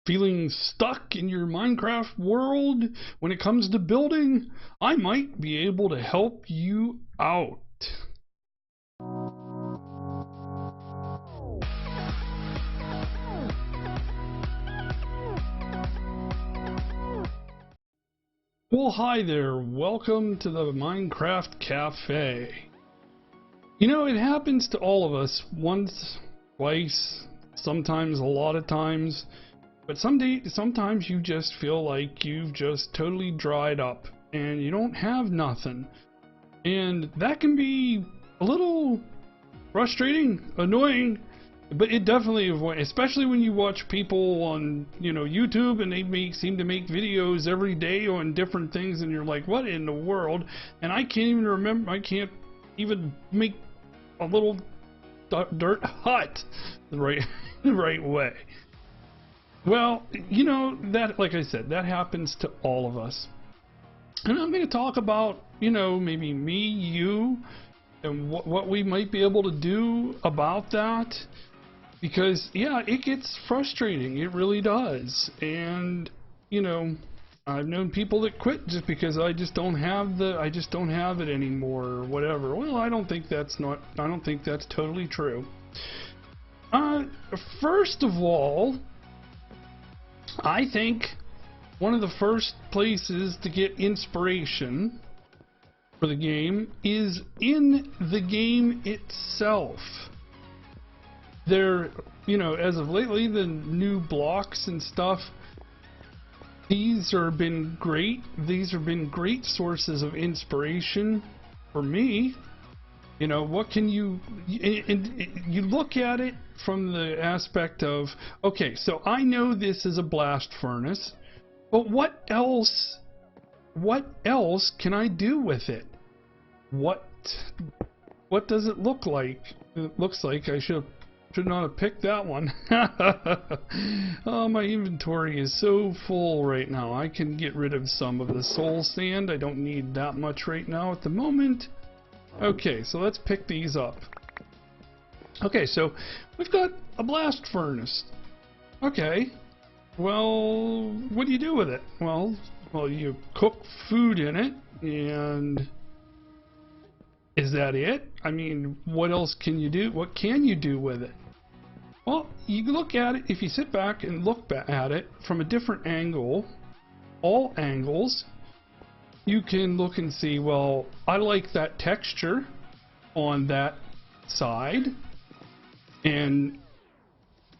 Feeling stuck in your Minecraft world when it comes to building? I might be able to help you out. Well, hi there. Welcome to the Minecraft Cafe. You know, it happens to all of us once, twice, sometimes a lot of times. But sometimes you just feel like you've just totally dried up and you don't have nothing. And that can be a little frustrating, annoying, but it definitely, especially when you watch people on, YouTube, and they seem to make videos every day on different things, and you're like, what in the world? And I can't even remember, I can't even make a little dirt hut the right way. Well, that, like I said, that happens to all of us. And I'm going to talk about, maybe me, you, and what we might be able to do about that. Because, yeah, it gets frustrating. It really does. And, I've known people that quit just because I just don't have it anymore or whatever. Well, I don't think that's totally true. First of all, I think one of the first places to get inspiration for the game is in the game itself. There, as of lately, the new blocks and stuff, these have been great. These have been great sources of inspiration for me. What can you look at it from the aspect of, okay, so I know this is a blast furnace, but what else can I do with it? What does it look like? It looks like I should not have picked that one. Oh, my inventory is so full right now. I can get rid of some of the soul sand. I don't need that much right now at the moment. Okay, so let's pick these up. Okay, so we've got a blast furnace. Okay, well, what do you do with it? Well, you cook food in it, and is that it? I mean, what else can you do? What can you do with it? Well, you look at it, if you sit back and look at it from a different angle, all angles, you can look and see, well, I like that texture on that side, and,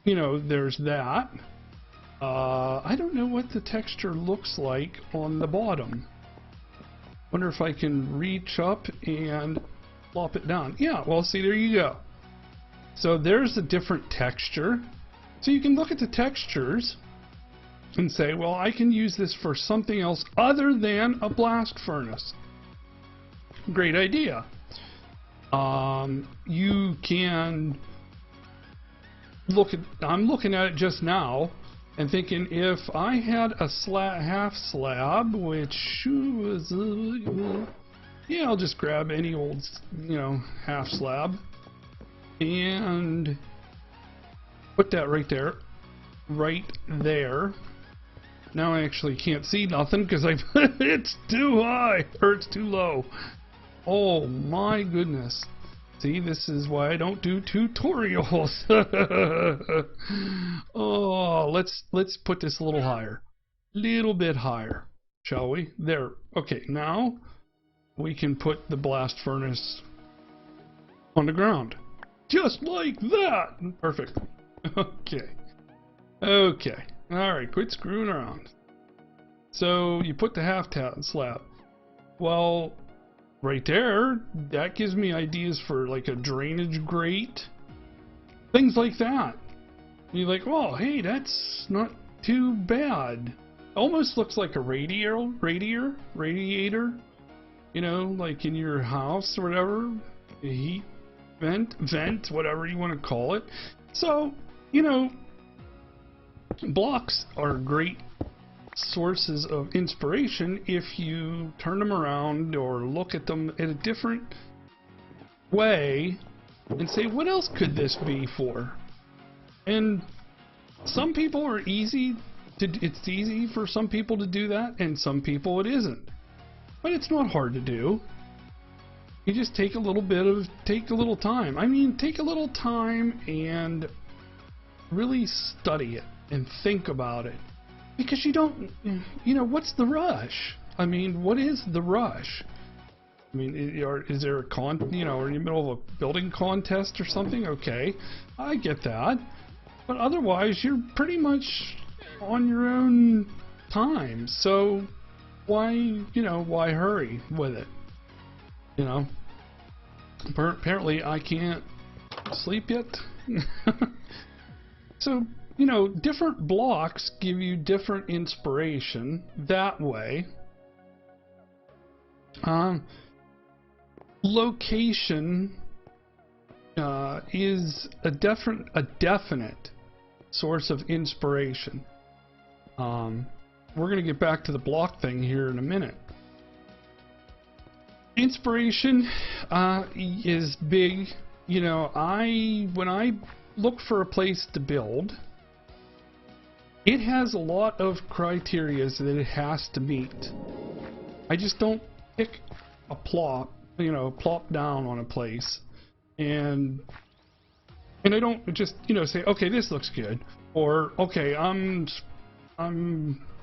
there's that. I don't know what the texture looks like on the bottom. Wonder if I can reach up and plop it down. Yeah, well, see, there you go. So there's a different texture. So you can look at the textures and say, well, I can use this for something else other than a blast furnace. Great idea. You can look at, I'm looking at it just now and thinking, if I had a half slab, which was, yeah, I'll just grab any old, half slab and put that right there. Now I actually can't see nothing because it's too high, or it's too low. Oh my goodness. See, this is why I don't do tutorials. Oh, let's put this a little higher. Little bit higher, shall we? There. Okay, now we can put the blast furnace on the ground. Just like that. Perfect. Okay. Okay. Alright, quit screwing around. So you put the half slab. Well, right there, that gives me ideas for like a drainage grate. Things like that. You're like, oh, hey, that's not too bad. Almost looks like a radiator, like in your house or whatever. A heat vent, whatever you want to call it. So, blocks are great sources of inspiration if you turn them around or look at them in a different way and say, what else could this be for? And some people are easy It's easy for some people to do that, and some people it isn't. But it's not hard to do. You just take a little time. I mean, take a little time and really study it and think about it. Because you don't, what's the rush? I mean, what is the rush? I mean, is there a are you in the middle of a building contest or something? Okay, I get that. But otherwise, you're pretty much on your own time. So why hurry with it? Apparently I can't sleep yet. So, different blocks give you different inspiration that way. Location is a definite source of inspiration. We're going to get back to the block thing here in a minute. Inspiration is big. When I look for a place to build, it has a lot of criteria that it has to meet. I just don't pick a plop down on a place, and I don't just say, okay, this looks good, or okay, I'm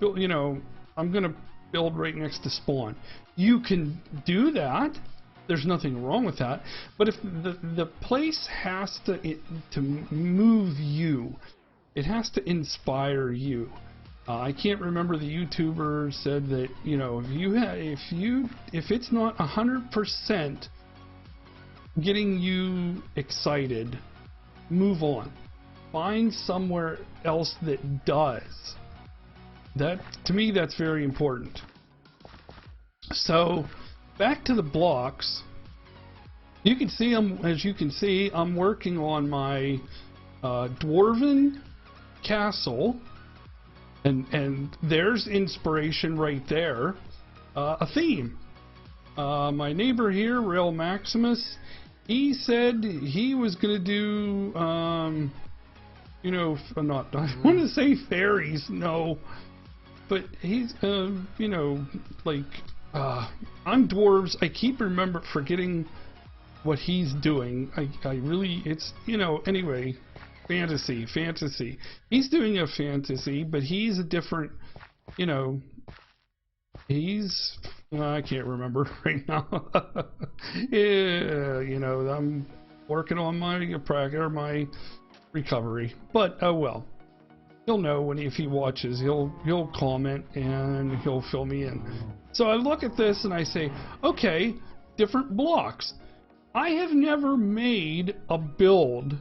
gonna build right next to spawn. You can do that. There's nothing wrong with that. But if the place has to move you, it has to inspire you. I can't remember, the YouTuber said that if it's not 100% getting you excited, move on. Find somewhere else that does. That, to me, that's very important. So back to the blocks. You can see I'm working on my dwarven castle, and there's inspiration right there. A theme. My neighbor here, Rail Maximus, he said he was gonna do I want to say fairies, no, but he's I'm dwarves. I keep forgetting what he's doing. I really, it's, anyway, fantasy. He's doing a fantasy, but he's a different, he's, I can't remember right now. Yeah, I'm working on my recovery, but oh well. He'll know if he watches. He'll comment and he'll fill me in. So I look at this and I say, okay, different blocks. I have never made a build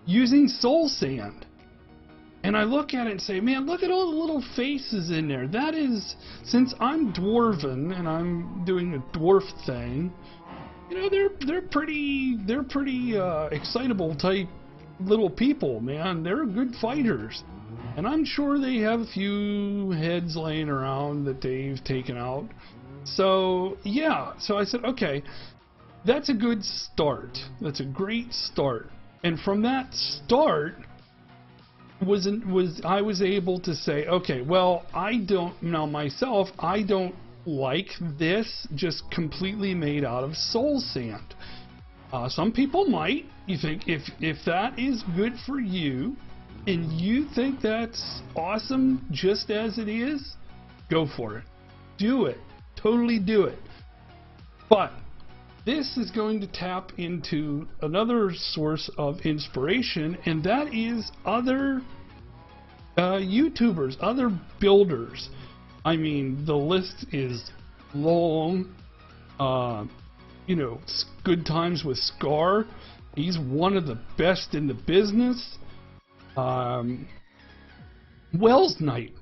using soul sand. And I look at it and say, man, look at all the little faces in there. That is, since I'm dwarven and I'm doing a dwarf thing, they're pretty excitable type little people, man. They're good fighters. And I'm sure they have a few heads laying around that they've taken out. So, yeah. So I said, okay, that's a good start. That's a great start. And from that start, I was able to say, okay, well, I don't like this just completely made out of soul sand. Some people might. You think if that is good for you, and you think that's awesome just as it is, go for it. Do it. Totally do it. But this is going to tap into another source of inspiration, and that is other YouTubers, other builders. I mean, the list is long. Good Times with Scar. He's one of the best in the business. Wells Knight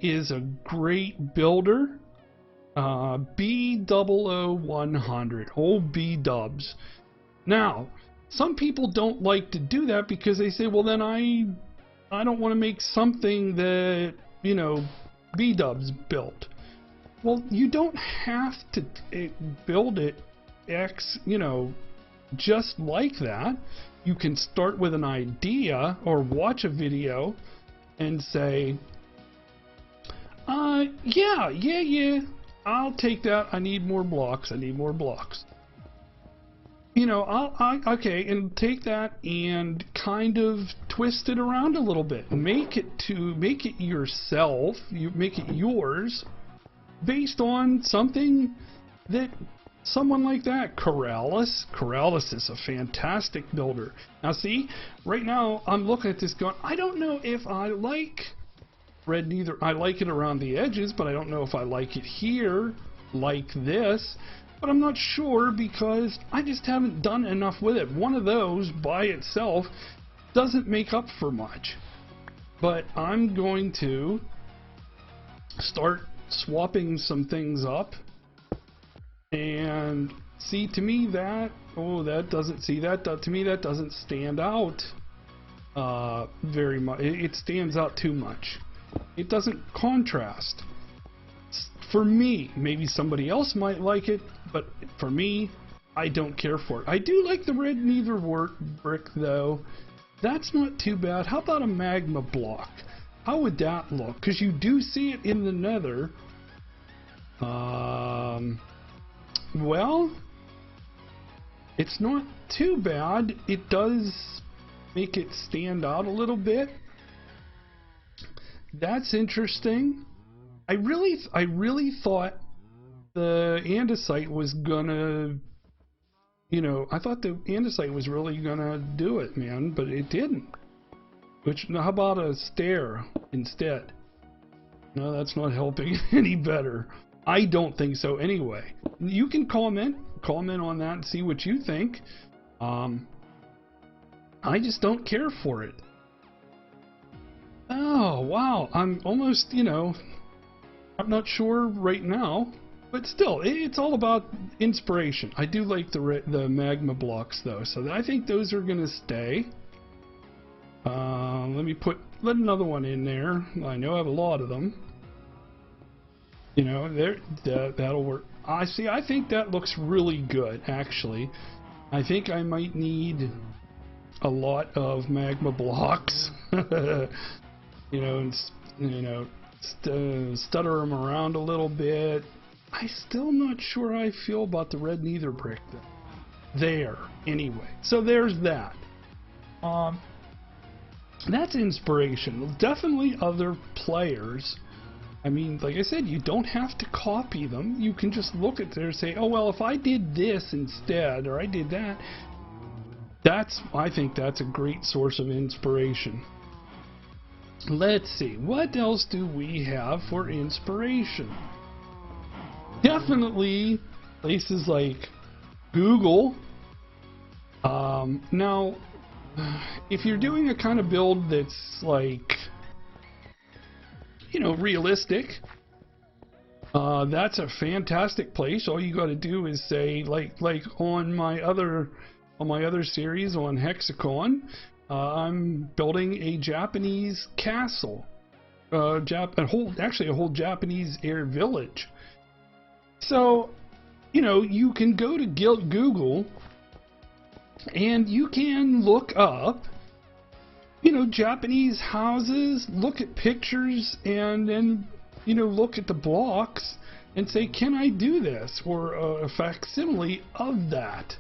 is a great builder. B000100, old B-dubs. Now, some people don't like to do that because they say, well, then I don't want to make something that, B-dubs built. Well, you don't have to build it just like that. You can start with an idea or watch a video and say, yeah, I'll take that. I need more blocks. You know, okay, and take that and kind of twist it around a little bit. Make it yourself. You make it yours, based on something that someone like that, Corrales is a fantastic builder. Now see, right now I'm looking at this going, I don't know if I like red neither. I like it around the edges, but I don't know if I like it here like this. But I'm not sure because I just haven't done enough with it. One of those by itself doesn't make up for much. But I'm going to start swapping some things up. And see, to me that, to me that doesn't stand out very much. It stands out too much. It doesn't contrast. For me, maybe somebody else might like it, but for me, I don't care for it. I do like the red neither brick though. That's not too bad. How about a magma block? How would that look? Because you do see it in the nether. Well, it's not too bad. It does make it stand out a little bit. That's interesting. I really thought the andesite was gonna, you know, I thought the andesite was really gonna do it, man, but it didn't. Which, how about a stair instead? No, that's not helping any better. I don't think so anyway. You can comment on that and see what you think. I just don't care for it. Oh, wow. I'm almost, you know, I'm not sure right now, but still, it's all about inspiration. I do like the magma blocks though, so I think those are gonna stay. Let another one in there. I know I have a lot of them. You know, that'll work. I think that looks really good, actually. I think I might need a lot of magma blocks. You know, and stutter them around a little bit. I'm still not sure how I feel about the red neither brick though. There, anyway. So there's that. That's inspiration. Definitely other players. I mean, like I said, you don't have to copy them. You can just look at there and say, oh, well, if I did this instead, or I did that, I think that's a great source of inspiration. Let's see, what else do we have for inspiration? Definitely places like Google. Now, if you're doing a kind of build that's like, you know, realistic, that's a fantastic place. All you got to do is say, like on my other series on Hexacon, I'm building a Japanese castle, actually a whole Japanese air village. So, you know, you can go to Google and you can look up, you know, Japanese houses, look at pictures, and then, you know, look at the blocks and say, can I do this? Or a facsimile of that.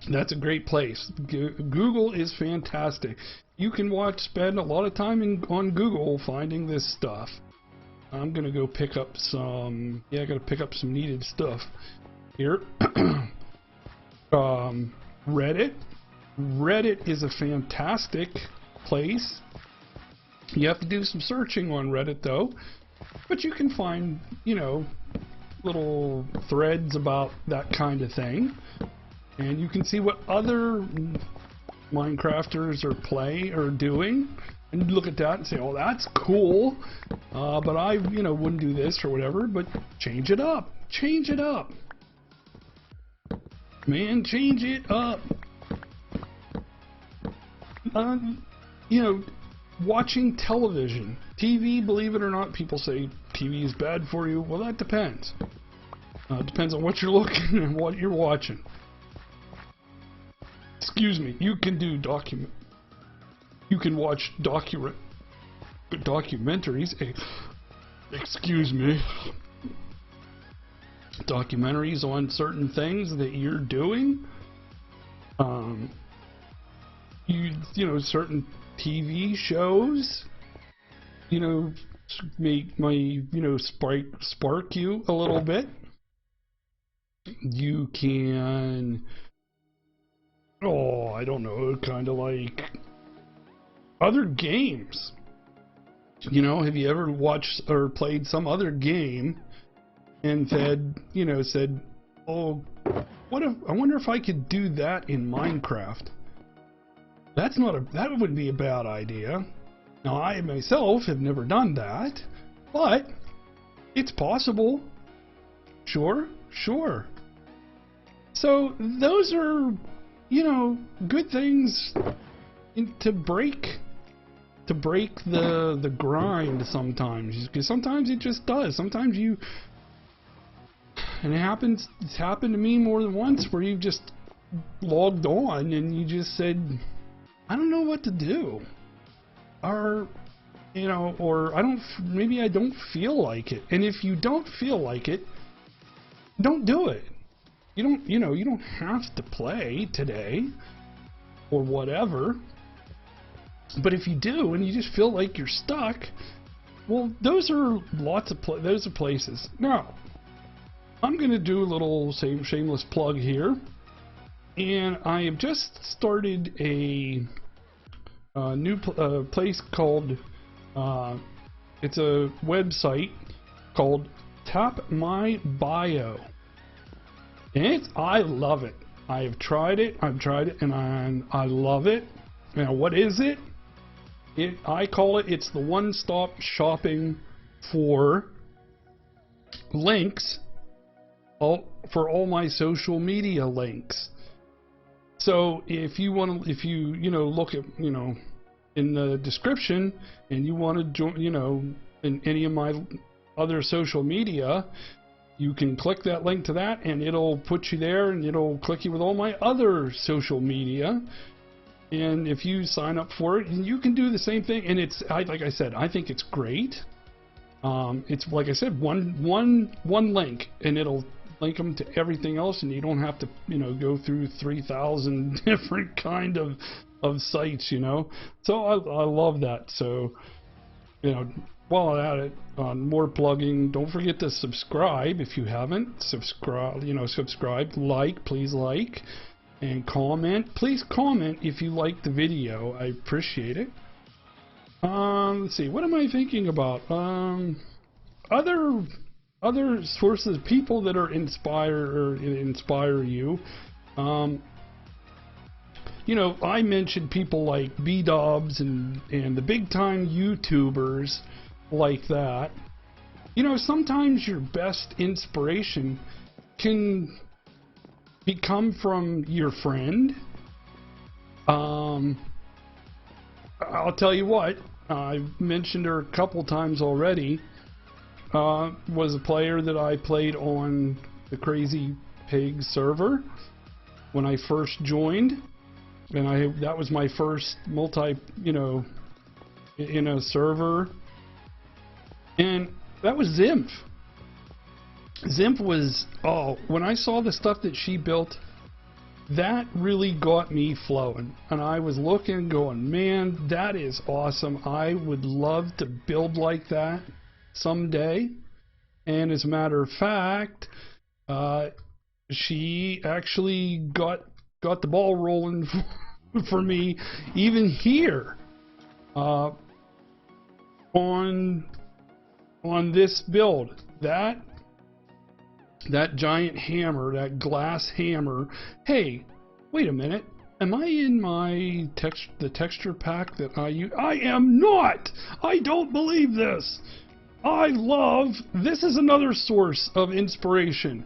That's a great place. Google is fantastic. You can spend a lot of time on Google finding this stuff. I'm gonna go pick up some, I gotta pick up some needed stuff here. Reddit is a fantastic place. You have to do some searching on Reddit though, but you can find, you know, little threads about that kind of thing, and you can see what other Minecrafters are doing, and look at that and say, oh, that's cool, but I, you know, wouldn't do this or whatever. But change it up, man, change it up. You know, watching television, TV, believe it or not, people say TV is bad for you. Well, that depends. It depends on what you're looking and what you're watching. Excuse me. You can watch documentaries. Excuse me. Documentaries on certain things that you're doing. You know, certain TV shows. You know, spark you a little bit. You can, I don't know, kind of like other games. You know, have you ever watched or played some other game and said, oh, I wonder if I could do that in Minecraft. That wouldn't be a bad idea. Now, I myself have never done that, but it's possible. Sure. So those are, you know, good things to break the grind sometimes, because sometimes it just does. Sometimes and it's happened to me more than once where you just logged on and you just said, I don't know what to do. Or, you know, or maybe I don't feel like it. And if you don't feel like it, don't do it. You don't have to play today or whatever. But if you do and you just feel like you're stuck, well, those are places. Now, I'm going to do a little shameless plug here. And I have just started a new place called, it's a website called Tap My Bio. And I love it. I've tried it, and I love it. Now, what is it? I call it, it's the one-stop shopping for links, for all my social media links. So if you look at, in the description, and you want to join, in any of my other social media, you can click that link to that, and it'll put you there, and it'll click you with all my other social media. And if you sign up for it, and you can do the same thing. And like I said, I think it's great. It's like I said, one link, and it'll link them to everything else, and you don't have to, go through 3,000 different kind of sites, So I love that. So, while I'm at it, more plugging. Don't forget to subscribe if you haven't. Subscribe, please like, and comment. Please comment if you like the video. I appreciate it. Let's see. What am I thinking about? Other sources, people that are inspire you. I mentioned people like B-Dubs and the big time YouTubers like that. Sometimes your best inspiration can come from your friend. I'll tell you what, I've mentioned her a couple times already. Was a player that I played on the Crazy Pig server when I first joined, and that was my first in a server, and that was Zimph. Zimph was, when I saw the stuff that she built, that really got me flowing, and I was looking going, man, that is awesome. I would love to build like that someday. And as a matter of fact, she actually got the ball rolling for me even here on this build. That giant hammer, that glass hammer. Hey, wait a minute. Am I in the texture pack that I use? I am not! I don't believe this! This is another source of inspiration.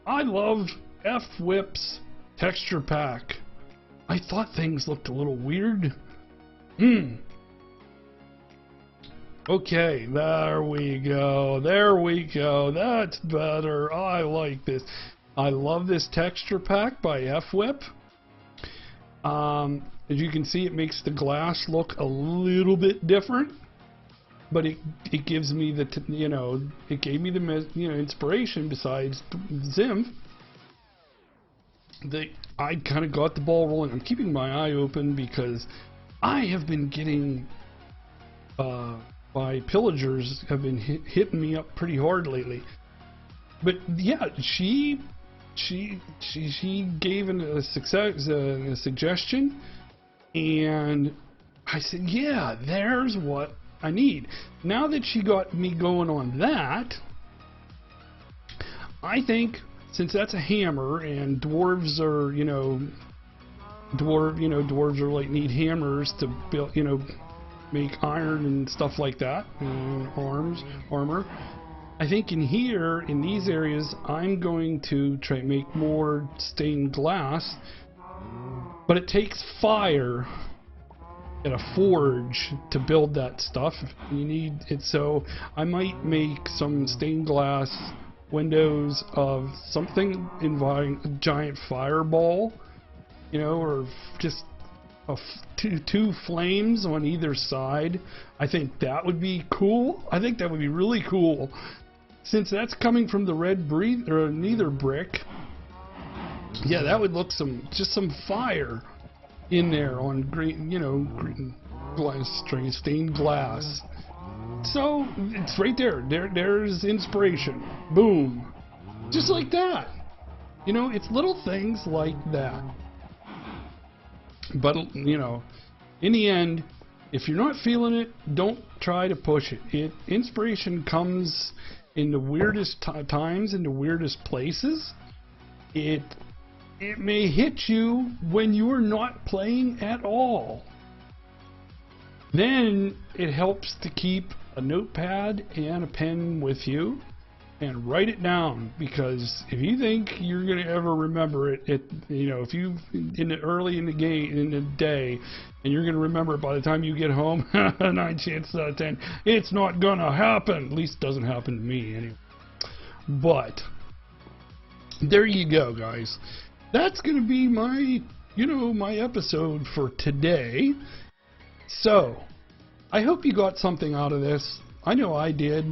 I love F-Whip's texture pack. I thought things looked a little weird. Okay, there we go. That's better. I like this. I love this texture pack by F-Whip. As you can see, it makes the glass look a little bit different. but it gives me the it gave me the inspiration. Besides Zim, that I kind of got the ball rolling. I'm keeping my eye open because I have been getting my pillagers have been hitting me up pretty hard lately. But yeah, she gave a suggestion, and I said, yeah, there's what I need. Now that she got me going on that, I think since that's a hammer and dwarves are, dwarves are like need hammers to build, make iron and stuff like that, and armor. I think in here, in these areas, I'm going to try and make more stained glass, but it takes fire and a forge to build that stuff. You need it, so I might make some stained glass windows of something involving a giant fireball, or just two flames on either side. I think that would be cool. I think that would be really cool. Since that's coming from the nether brick, yeah, that would look just some fire in there on green, green glass, stained glass. So it's right there. There's inspiration. Boom, just like that. It's little things like that. But in the end, if you're not feeling it, don't try to push it. Inspiration comes in the weirdest times, in the weirdest places. It may hit you when you are not playing at all. Then it helps to keep a notepad and a pen with you and write it down, because if you think you're going to ever remember it, if you early in the day, and you're going to remember it by the time you get home, 9 chances out of 10, it's not going to happen. At least it doesn't happen to me anyway. But there you go, guys. That's going to be my, my episode for today. So I hope you got something out of this. I know I did.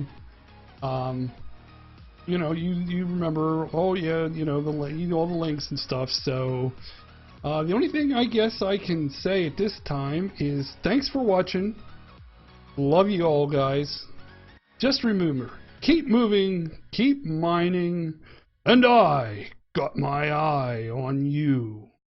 You remember, oh yeah, all the links and stuff. So the only thing I guess I can say at this time is thanks for watching. Love you all, guys. Just remember, keep moving, keep mining, and I got my eye on you.